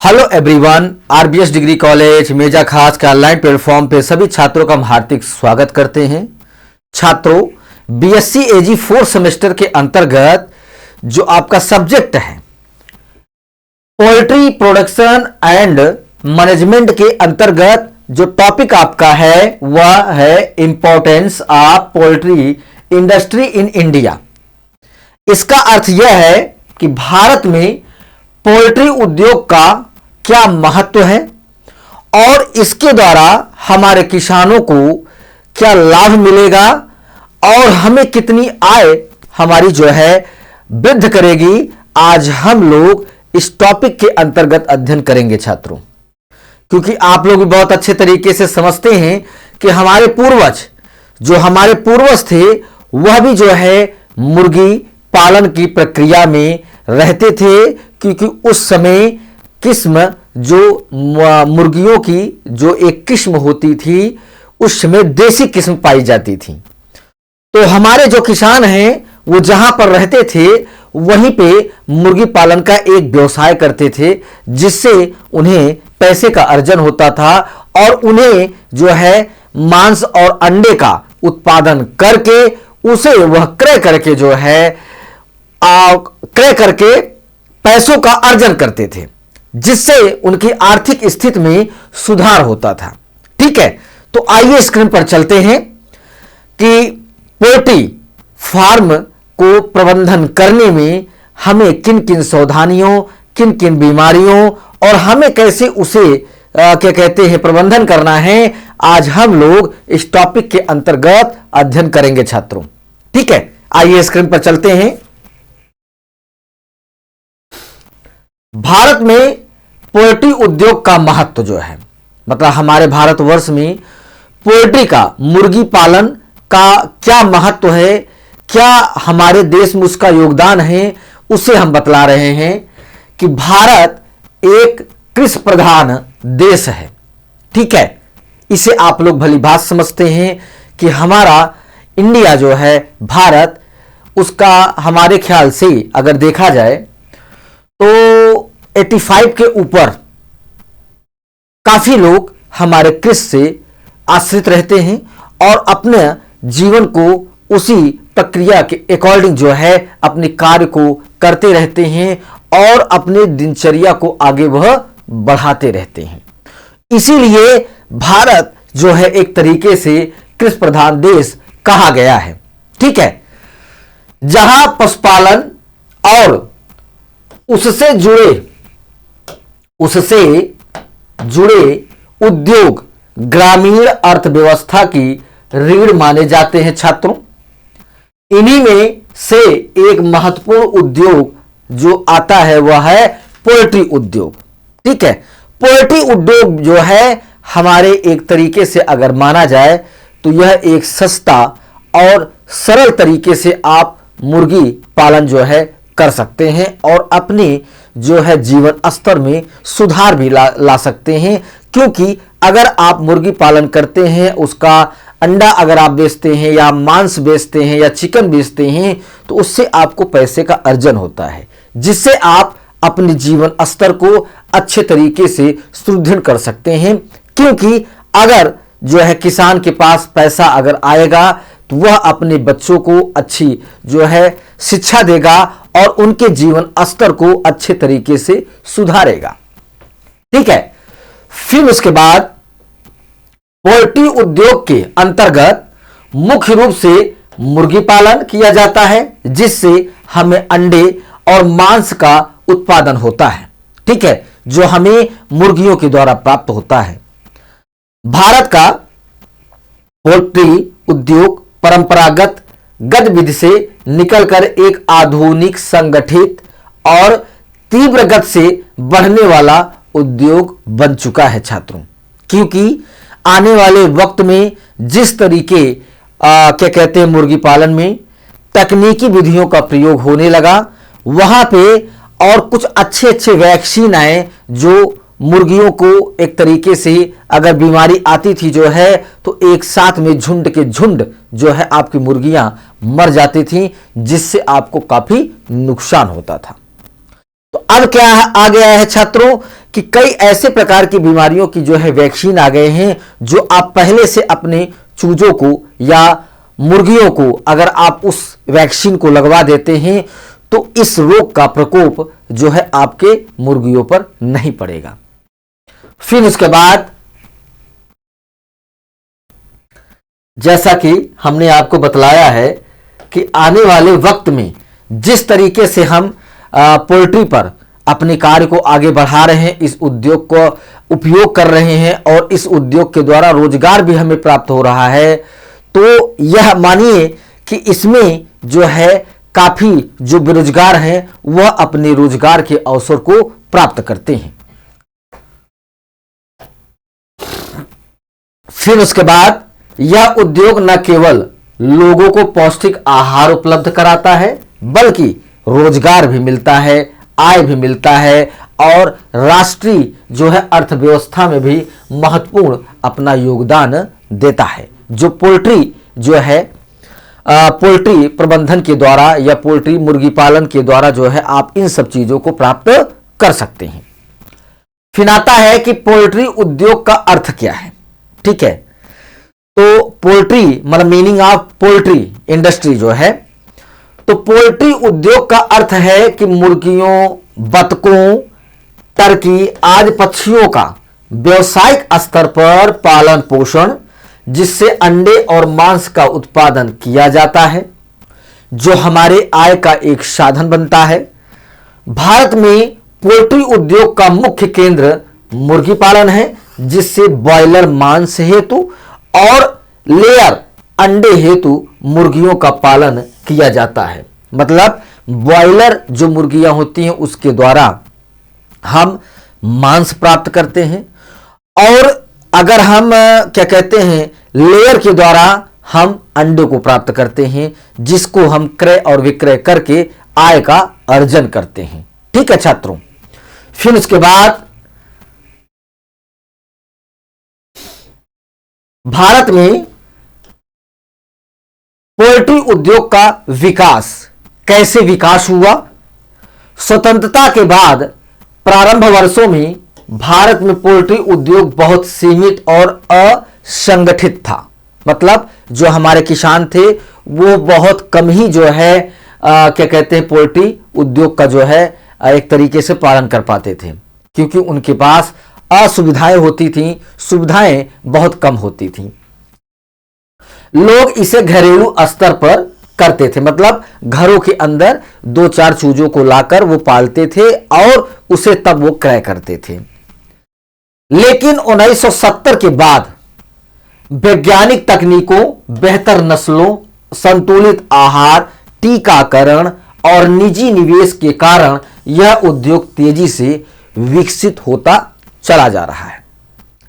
Hello everyone, RBS degree college Meja खास के online platform पे सभी छात्रों का हम हार्दिक स्वागत करते हैं। छात्रों, बीएससी एजी 4 सेमेस्टर के अंतर्गत जो आपका सब्जेक्ट है पोल्ट्री प्रोडक्शन एंड मैनेजमेंट के अंतर्गत जो टॉपिक आपका है वह है importance of poultry industry in India. इसका अर्थ यह है कि भारत में पोल्ट्री उद्योग का क्या महत्व है और इसके द्वारा हमारे किसानों को क्या लाभ मिलेगा और हमें कितनी आय हमारी जो है वृद्धि करेगी, आज हम लोग इस टॉपिक के अंतर्गत अध्ययन करेंगे छात्रों। क्योंकि आप लोग भी बहुत अच्छे तरीके से समझते हैं कि हमारे पूर्वज थे वह भी जो है मुर्गी पालन की प्रक्रिया में रहते थे, क्योंकि उस समय किस्म जो मुर्गियों की जो एक किस्म होती थी उस समय देसी किस्म पाई जाती थी। तो हमारे जो किसान हैं वो जहां पर रहते थे वहीं पे मुर्गी पालन का एक व्यवसाय करते थे, जिससे उन्हें पैसे का अर्जन होता था और उन्हें जो है मांस और अंडे का उत्पादन करके उसे वह क्रय करके जो है क्रय करके पैसों का अर्जन करते थे, जिससे उनकी आर्थिक स्थिति में सुधार होता था। ठीक है, तो आइए स्क्रीन पर चलते हैं कि पोल्ट्री फार्म को प्रबंधन करने में हमें किन किन सावधानियों, किन किन बीमारियों और हमें कैसे उसे क्या कहते हैं प्रबंधन करना है, आज हम लोग इस टॉपिक के अंतर्गत अध्ययन करेंगे छात्रों। ठीक है, आइए स्क्रीन पर चलते हैं। भारत में पोल्ट्री उद्योग का महत्व जो है, मतलब हमारे भारतवर्ष में पोल्ट्री का, मुर्गी पालन का क्या महत्व है, क्या हमारे देश में उसका योगदान है, उसे हम बतला रहे हैं कि भारत एक कृषि प्रधान देश है। ठीक है, इसे आप लोग भली बात समझते हैं कि हमारा इंडिया जो है भारत, उसका हमारे ख्याल से अगर देखा जाए तो 85 के ऊपर काफी लोग हमारे कृषि से आश्रित रहते हैं और अपने जीवन को उसी प्रक्रिया के अकॉर्डिंग जो है अपने कार्य को करते रहते हैं और अपने दिनचर्या को आगे वह बढ़ाते रहते हैं। इसीलिए भारत जो है एक तरीके से कृषि प्रधान देश कहा गया है। ठीक है, जहां पशुपालन और उससे जुड़े उद्योग ग्रामीण अर्थव्यवस्था की रीढ़ माने जाते हैं छात्रों। इन्हीं में से एक महत्वपूर्ण उद्योग जो आता है वह है पोल्ट्री उद्योग। ठीक है, पोल्ट्री उद्योग जो है हमारे एक तरीके से अगर माना जाए तो यह एक सस्ता और सरल तरीके से आप मुर्गी पालन जो है कर सकते हैं और अपने जो है जीवन स्तर में सुधार भी ला सकते हैं। क्योंकि अगर आप मुर्गी पालन करते हैं, उसका अंडा अगर आप बेचते हैं या मांस बेचते हैं या चिकन बेचते हैं तो उससे आपको पैसे का अर्जन होता है, जिससे आप अपने जीवन स्तर को अच्छे तरीके से सुदृढ़ कर सकते हैं। क्योंकि अगर जो है किसान के पास पैसा अगर आएगा तो वह अपने बच्चों को अच्छी जो है शिक्षा देगा और उनके जीवन स्तर को अच्छे तरीके से सुधारेगा। ठीक है, फिर उसके बाद पोल्ट्री उद्योग के अंतर्गत मुख्य रूप से मुर्गी पालन किया जाता है, जिससे हमें अंडे और मांस का उत्पादन होता है। ठीक है, जो हमें मुर्गियों के द्वारा प्राप्त होता है। भारत का पोल्ट्री उद्योग परंपरागत गतिविधि से निकलकर एक आधुनिक, संगठित और तीव्र गति से बढ़ने वाला उद्योग बन चुका है छात्रों। क्योंकि आने वाले वक्त में जिस तरीके क्या कहते हैं मुर्गी पालन में तकनीकी विधियों का प्रयोग होने लगा, वहां पे और कुछ अच्छे वैक्सीन आए जो मुर्गियों को एक तरीके से अगर बीमारी आती थी जो है तो एक साथ में झुंड के झुंड जो है आपकी मुर्गियां मर जाती थी, जिससे आपको काफी नुकसान होता था। तो अब क्या आ गया है छात्रों कि कई ऐसे प्रकार की बीमारियों की जो है वैक्सीन आ गए हैं, जो आप पहले से अपने चूजों को या मुर्गियों को अगर आप उस वैक्सीन को लगवा देते हैं तो इस रोग का प्रकोप जो है आपके मुर्गियों पर नहीं पड़ेगा। फिर उसके बाद जैसा कि हमने आपको बतलाया है कि आने वाले वक्त में जिस तरीके से हम पोल्ट्री पर अपने कार्य को आगे बढ़ा रहे हैं, इस उद्योग को उपयोग कर रहे हैं और इस उद्योग के द्वारा रोजगार भी हमें प्राप्त हो रहा है, तो यह मानिए कि इसमें जो है काफी जो बेरोजगार हैं वह अपने रोजगार के अवसर को प्राप्त करते हैं। फिर उसके बाद यह उद्योग न केवल लोगों को पौष्टिक आहार उपलब्ध कराता है बल्कि रोजगार भी मिलता है, आय भी मिलता है और राष्ट्रीय जो है अर्थव्यवस्था में भी महत्वपूर्ण अपना योगदान देता है। जो पोल्ट्री जो है पोल्ट्री प्रबंधन के द्वारा या पोल्ट्री मुर्गी पालन के द्वारा जो है आप इन सब चीजों को प्राप्त कर सकते हैं। फिर आता है कि पोल्ट्री उद्योग का अर्थ क्या है। ठीक है, तो पोल्ट्री मतलब मीनिंग ऑफ पोल्ट्री इंडस्ट्री जो है, तो पोल्ट्री उद्योग का अर्थ है कि मुर्गियों, बतकों, टर्की आदि पक्षियों का व्यवसायिक स्तर पर पालन पोषण, जिससे अंडे और मांस का उत्पादन किया जाता है, जो हमारे आय का एक साधन बनता है। भारत में पोल्ट्री उद्योग का मुख्य केंद्र मुर्गी पालन है, जिससे ब्रॉयलर मांस हेतु और लेयर अंडे हेतु मुर्गियों का पालन किया जाता है। मतलब ब्रॉयलर जो मुर्गियां होती हैं उसके द्वारा हम मांस प्राप्त करते हैं और अगर हम क्या कहते हैं लेयर के द्वारा हम अंडे को प्राप्त करते हैं, जिसको हम क्रय और विक्रय करके आय का अर्जन करते हैं। ठीक है छात्रों, फिर उसके बाद भारत में पोल्ट्री उद्योग का विकास कैसे विकास हुआ। स्वतंत्रता के बाद प्रारंभ वर्षों में भारत में पोल्ट्री उद्योग बहुत सीमित और असंगठित था। मतलब जो हमारे किसान थे वो बहुत कम ही जो है क्या कहते हैं पोल्ट्री उद्योग का जो है एक तरीके से पालन कर पाते थे, क्योंकि उनके पास असुविधाएं होती थीं, सुविधाएं बहुत कम होती थीं। लोग इसे घरेलू स्तर पर करते थे, मतलब घरों के अंदर 2-4 चूजों को लाकर वो पालते थे और उसे तब वो क्रय करते थे। लेकिन 1970 के बाद वैज्ञानिक तकनीकों, बेहतर नस्लों, संतुलित आहार, टीकाकरण और निजी निवेश के कारण यह उद्योग तेजी से विकसित होता चला जा रहा है।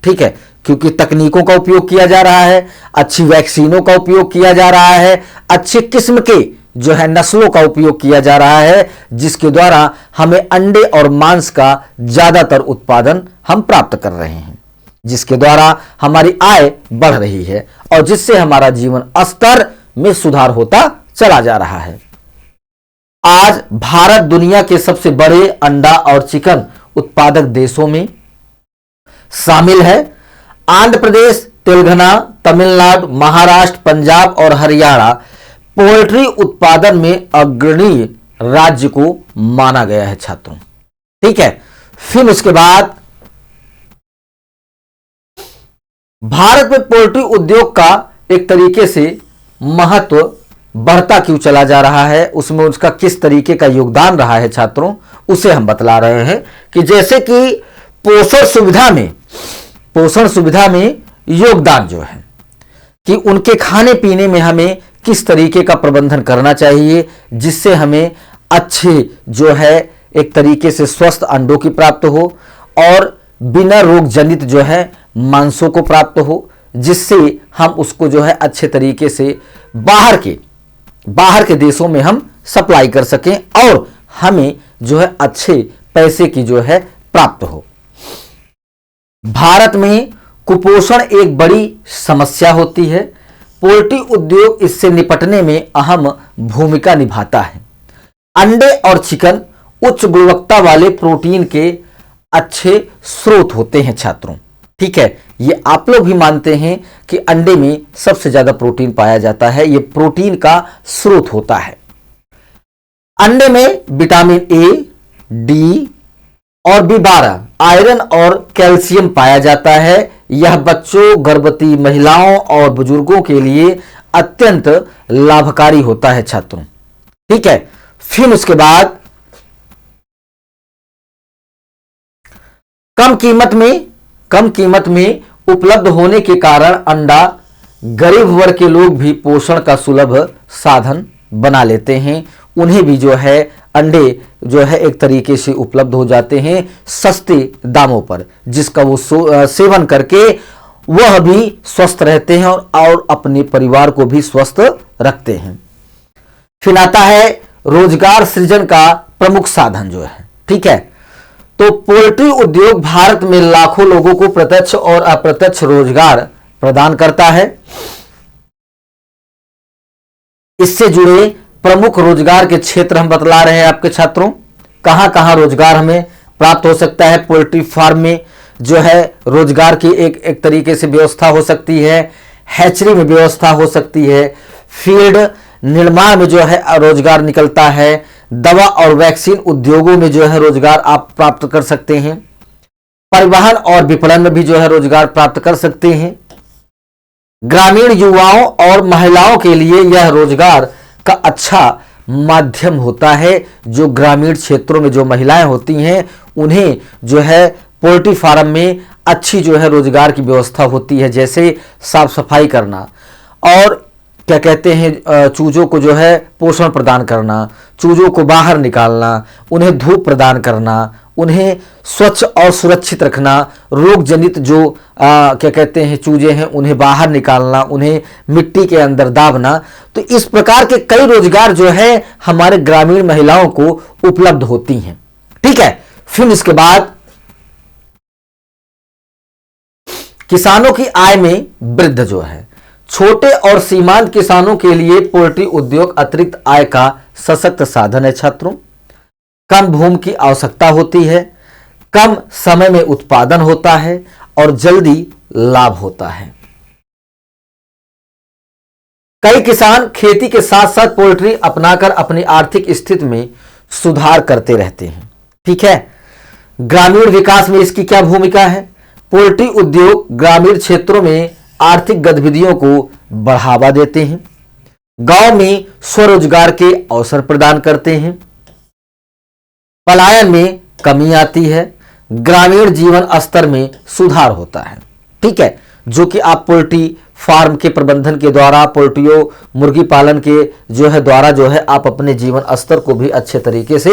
ठीक है, क्योंकि तकनीकों का उपयोग किया जा रहा है, अच्छी वैक्सीनों का उपयोग किया जा रहा है, अच्छे किस्म के जो है नस्लों का उपयोग किया जा रहा है, जिसके द्वारा हमें अंडे और मांस का ज्यादातर उत्पादन हम प्राप्त कर रहे हैं, जिसके द्वारा हमारी आय बढ़ रही है और जिससे हमारा जीवन स्तर में सुधार होता चला जा रहा है। आज भारत दुनिया के सबसे बड़े अंडा और चिकन उत्पादक देशों में शामिल है। आंध्र प्रदेश, तेलंगाना, तमिलनाडु, महाराष्ट्र, पंजाब और हरियाणा पोल्ट्री उत्पादन में अग्रणी राज्य को माना गया है छात्रों। ठीक है, फिर उसके बाद भारत में पोल्ट्री उद्योग का एक तरीके से महत्व बढ़ता क्यों चला जा रहा है, उसमें उसका किस तरीके का योगदान रहा है छात्रों, उसे हम बतला रहे हैं। कि जैसे कि पोषण सुविधा में योगदान जो है कि उनके खाने पीने में हमें किस तरीके का प्रबंधन करना चाहिए, जिससे हमें अच्छे जो है एक तरीके से स्वस्थ अंडों की प्राप्त हो और बिना रोग जनित जो है मांसों को प्राप्त हो, जिससे हम उसको जो है अच्छे तरीके से बाहर के देशों में हम सप्लाई कर सकें और हमें जो है अच्छे पैसे की जो है प्राप्त हो। भारत में कुपोषण एक बड़ी समस्या होती है। पोल्ट्री उद्योग इससे निपटने में अहम भूमिका निभाता है। अंडे और चिकन उच्च गुणवत्ता वाले प्रोटीन के अच्छे स्रोत होते हैं छात्रों। ठीक है, ये आप लोग भी मानते हैं कि अंडे में सबसे ज्यादा प्रोटीन पाया जाता है, ये प्रोटीन का स्रोत होता है। अंडे में विटामिन ए, डी और B12, आयरन और कैल्शियम पाया जाता है। यह बच्चों, गर्भवती महिलाओं और बुजुर्गों के लिए अत्यंत लाभकारी होता है छात्रों। ठीक है, फिर उसके बाद कम कीमत में उपलब्ध होने के कारण अंडा गरीब वर्ग के लोग भी पोषण का सुलभ साधन बना लेते हैं। उन्हें भी जो है अंडे जो है एक तरीके से उपलब्ध हो जाते हैं सस्ते दामों पर, जिसका वो सेवन करके वह भी स्वस्थ रहते हैं और अपने परिवार को भी स्वस्थ रखते हैं। फिर आता है रोजगार सृजन का प्रमुख साधन जो है। ठीक है, तो पोल्ट्री उद्योग भारत में लाखों लोगों को प्रत्यक्ष और अप्रत्यक्ष रोजगार प्रदान करता है। इससे जुड़े प्रमुख रोजगार के क्षेत्र हम बतला रहे हैं आपके छात्रों। कहां कहां रोजगार हमें प्राप्त हो सकता है। पोल्ट्री फार्म में जो है रोजगार की एक तरीके से व्यवस्था हो सकती है, हैचरी में व्यवस्था हो सकती है, फील्ड निर्माण में जो है रोजगार निकलता है, दवा और वैक्सीन उद्योगों में जो है रोजगार आप प्राप्त कर सकते हैं, परिवहन और विपणन में भी जो है रोजगार प्राप्त कर सकते हैं। ग्रामीण युवाओं और महिलाओं के लिए यह रोजगार का अच्छा माध्यम होता है। जो ग्रामीण क्षेत्रों में जो महिलाएं होती हैं उन्हें जो है पोल्ट्री फार्म में अच्छी जो है रोजगार की व्यवस्था होती है, जैसे साफ सफाई करना और क्या कहते हैं चूजों को जो है पोषण प्रदान करना, चूजों को बाहर निकालना, उन्हें धूप प्रदान करना, उन्हें स्वच्छ और सुरक्षित रखना, रोग जनित जो क्या कहते हैं चूजे हैं उन्हें बाहर निकालना, उन्हें मिट्टी के अंदर दाबना। तो इस प्रकार के कई रोजगार जो है हमारे ग्रामीण महिलाओं को उपलब्ध होती हैं। ठीक है, फिर इसके बाद किसानों की आय में वृद्धि जो है, छोटे और सीमांत किसानों के लिए पोल्ट्री उद्योग अतिरिक्त आय का सशक्त साधन है छात्रों। कम भूमि की आवश्यकता होती है, कम समय में उत्पादन होता है और जल्दी लाभ होता है। कई किसान खेती के साथ साथ पोल्ट्री अपनाकर अपनी आर्थिक स्थिति में सुधार करते रहते हैं। ठीक है, ग्रामीण विकास में इसकी क्या भूमिका है। पोल्ट्री उद्योग ग्रामीण क्षेत्रों में आर्थिक गतिविधियों को बढ़ावा देते हैं, गांव में स्वरोजगार के अवसर प्रदान करते हैं, पलायन में कमी आती है, ग्रामीण जीवन स्तर में सुधार होता है। ठीक है, जो कि आप पोल्ट्री फार्म के प्रबंधन के द्वारा, पोल्ट्रियों मुर्गी पालन के जो है द्वारा जो है आप अपने जीवन स्तर को भी अच्छे तरीके से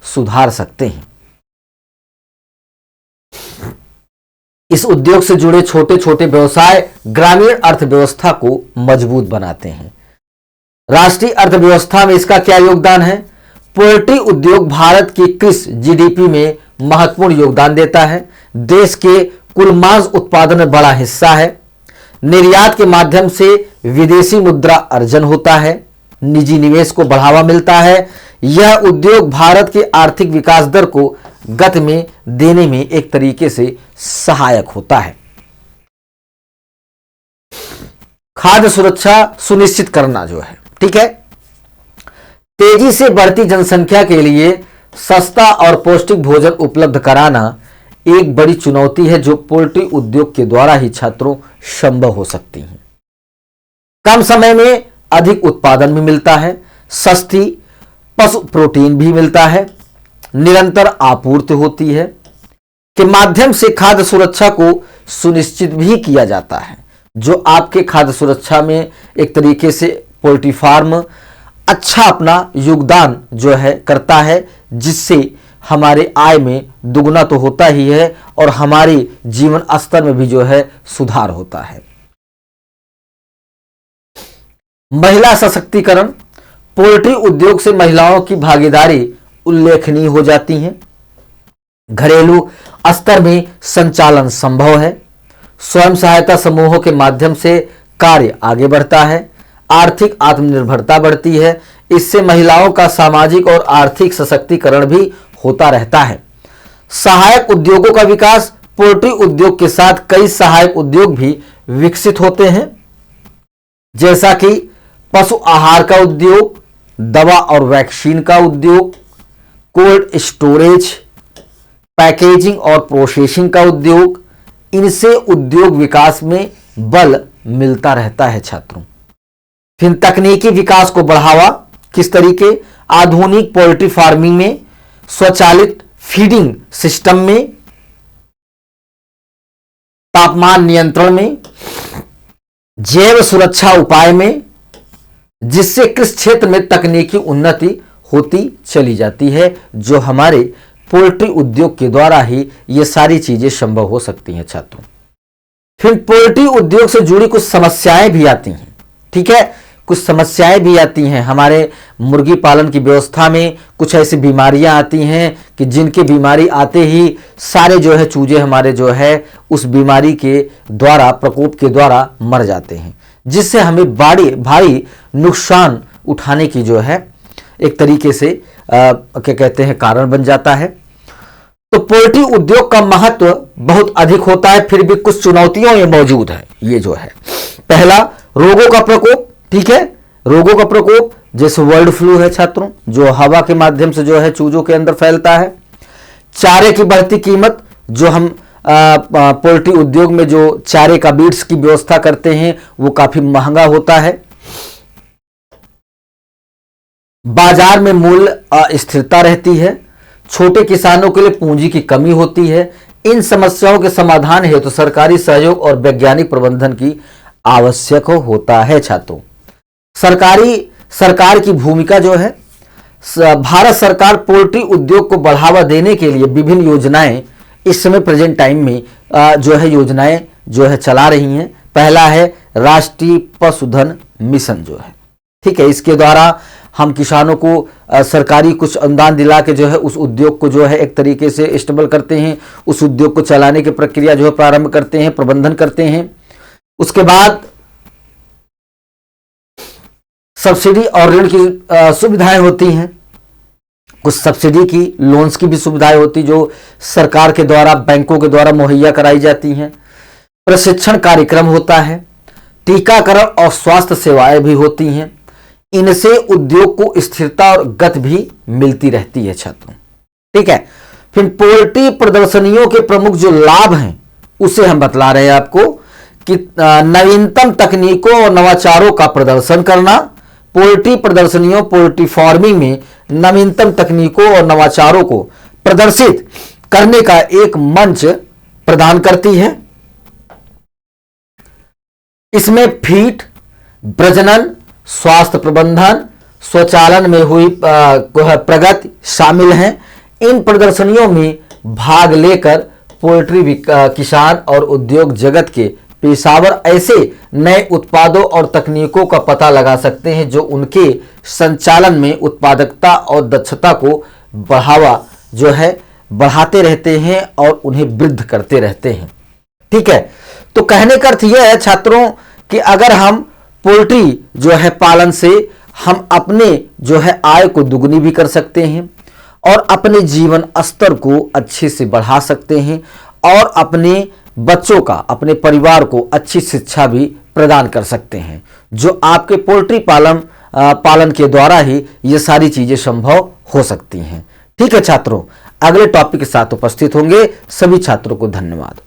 सुधार सकते हैं। इस उद्योग से जुड़े छोटे छोटे व्यवसाय ग्रामीण अर्थव्यवस्था को मजबूत बनाते हैं। राष्ट्रीय अर्थव्यवस्था में इसका क्या योगदान है। पोल्ट्री उद्योग भारत की कृषि जीडीपी में महत्वपूर्ण योगदान देता है, देश के कुल मांस उत्पादन में बड़ा हिस्सा है, निर्यात के माध्यम से विदेशी मुद्रा अर्जन होता है, निजी निवेश को बढ़ावा मिलता है। यह उद्योग भारत के आर्थिक विकास दर को गति में देने में एक तरीके से सहायक होता है। खाद्य सुरक्षा सुनिश्चित करना जो है, ठीक है, तेजी से बढ़ती जनसंख्या के लिए सस्ता और पौष्टिक भोजन उपलब्ध कराना एक बड़ी चुनौती है, जो पोल्ट्री उद्योग के द्वारा ही छात्रों संभव हो सकती है। कम समय में अधिक उत्पादन भी मिलता है, सस्ती पशु प्रोटीन भी मिलता है, निरंतर आपूर्ति होती है, के माध्यम से खाद्य सुरक्षा को सुनिश्चित भी किया जाता है, जो आपके खाद्य सुरक्षा में एक तरीके से पोल्ट्री फार्म अच्छा अपना योगदान जो है करता है, जिससे हमारे आय में दुगना तो होता ही है और हमारे जीवन स्तर में भी जो है सुधार होता है। महिला सशक्तिकरण, पोल्ट्री उद्योग से महिलाओं की भागीदारी उल्लेखनीय हो जाती है, घरेलू स्तर में संचालन संभव है, स्वयं सहायता समूहों के माध्यम से कार्य आगे बढ़ता है, आर्थिक आत्मनिर्भरता बढ़ती है, इससे महिलाओं का सामाजिक और आर्थिक सशक्तिकरण भी होता रहता है। सहायक उद्योगों का विकास, पोल्ट्री उद्योग के साथ कई सहायक उद्योग भी विकसित होते हैं, जैसा कि पशु आहार का उद्योग, दवा और वैक्सीन का उद्योग, कोल्ड स्टोरेज, पैकेजिंग और प्रोसेसिंग का उद्योग। इनसे उद्योग विकास में बल मिलता रहता है छात्रों। फिर तकनीकी विकास को बढ़ावा किस तरीके, आधुनिक पोल्ट्री फार्मिंग में, स्वचालित फीडिंग सिस्टम में, तापमान नियंत्रण में, जैव सुरक्षा उपाय में, जिससे कृषि क्षेत्र में तकनीकी उन्नति होती चली जाती है, जो हमारे पोल्ट्री उद्योग के द्वारा ही ये सारी चीजें संभव हो सकती हैं छात्रों। फिर पोल्ट्री उद्योग से जुड़ी कुछ समस्याएं भी आती हैं, ठीक है, कुछ समस्याएं भी आती हैं। हमारे मुर्गी पालन की व्यवस्था में कुछ ऐसी बीमारियां आती हैं कि जिनकी बीमारी आते ही सारे जो है चूजे हमारे जो है उस बीमारी के द्वारा, प्रकोप के द्वारा मर जाते हैं, जिससे हमें भारी नुकसान उठाने की जो है एक तरीके से क्या कहते हैं कारण बन जाता है। तो पोल्ट्री उद्योग का महत्व बहुत अधिक होता है, फिर भी कुछ चुनौतियां ये मौजूद है। ये जो है पहला, रोगों का प्रकोप, ठीक है, रोगों का प्रकोप जैसे बर्ड फ्लू है छात्रों, जो हवा के माध्यम से जो है चूजों के अंदर फैलता है। चारे की बढ़ती कीमत, जो हम पोल्ट्री उद्योग में जो चारे का बीड्स की व्यवस्था करते हैं वो काफी महंगा होता है। बाजार में मूल्य अस्थिरता रहती है। छोटे किसानों के लिए पूंजी की कमी होती है। इन समस्याओं के समाधान हेतु तो सरकारी सहयोग और वैज्ञानिक प्रबंधन की आवश्यक होता है छात्रों। सरकार की भूमिका जो है, भारत सरकार पोल्ट्री उद्योग को बढ़ावा देने के लिए विभिन्न योजनाएं इस समय प्रेजेंट टाइम में जो है योजनाएं जो है चला रही हैं। पहला है राष्ट्रीय पशुधन मिशन जो है, ठीक है, इसके द्वारा हम किसानों को सरकारी कुछ अनुदान दिला के जो है उस उद्योग को जो है एक तरीके से स्टेबल करते हैं, उस उद्योग को चलाने की प्रक्रिया जो है प्रारंभ करते हैं, प्रबंधन करते हैं। उसके बाद सब्सिडी और ऋण की सुविधाएं होती हैं। कुछ सब्सिडी की, लोन्स की भी सुविधाएं होती जो सरकार के द्वारा, बैंकों के द्वारा मुहैया कराई जाती हैं। प्रशिक्षण कार्यक्रम होता है। टीकाकरण और स्वास्थ्य सेवाएं भी होती हैं। इनसे उद्योग को स्थिरता और गति भी मिलती रहती है छात्रों, ठीक है। फिर पोल्ट्री प्रदर्शनियों के प्रमुख जो लाभ हैं उसे हम बतला रहे हैं आपको कि नवीनतम तकनीकों और नवाचारों का प्रदर्शन करना। पोल्ट्री प्रदर्शनियों, पोल्ट्री फार्मिंग में नवीनतम तकनीकों और नवाचारों को प्रदर्शित करने का एक मंच प्रदान करती है। इसमें फीड, प्रजनन, स्वास्थ्य प्रबंधन, स्वचालन में हुई प्रगति शामिल हैं। इन प्रदर्शनियों में भाग लेकर पोल्ट्री किसान और उद्योग जगत के पेशेवर ऐसे नए उत्पादों और तकनीकों का पता लगा सकते हैं जो उनके संचालन में उत्पादकता और दक्षता को बढ़ावा जो है बढ़ाते रहते हैं और उन्हें वृद्धि करते रहते हैं, ठीक है। तो कहने का अर्थ यह है छात्रों कि अगर हम पोल्ट्री जो है पालन से हम अपने जो है आय को दुगनी भी कर सकते हैं और अपने जीवन स्तर को अच्छे से बढ़ा सकते हैं और अपने बच्चों का, अपने परिवार को अच्छी शिक्षा भी प्रदान कर सकते हैं, जो आपके पोल्ट्री पालन के द्वारा ही ये सारी चीजें संभव हो सकती हैं, ठीक है छात्रों। अगले टॉपिक के साथ उपस्थित होंगे। सभी छात्रों को धन्यवाद।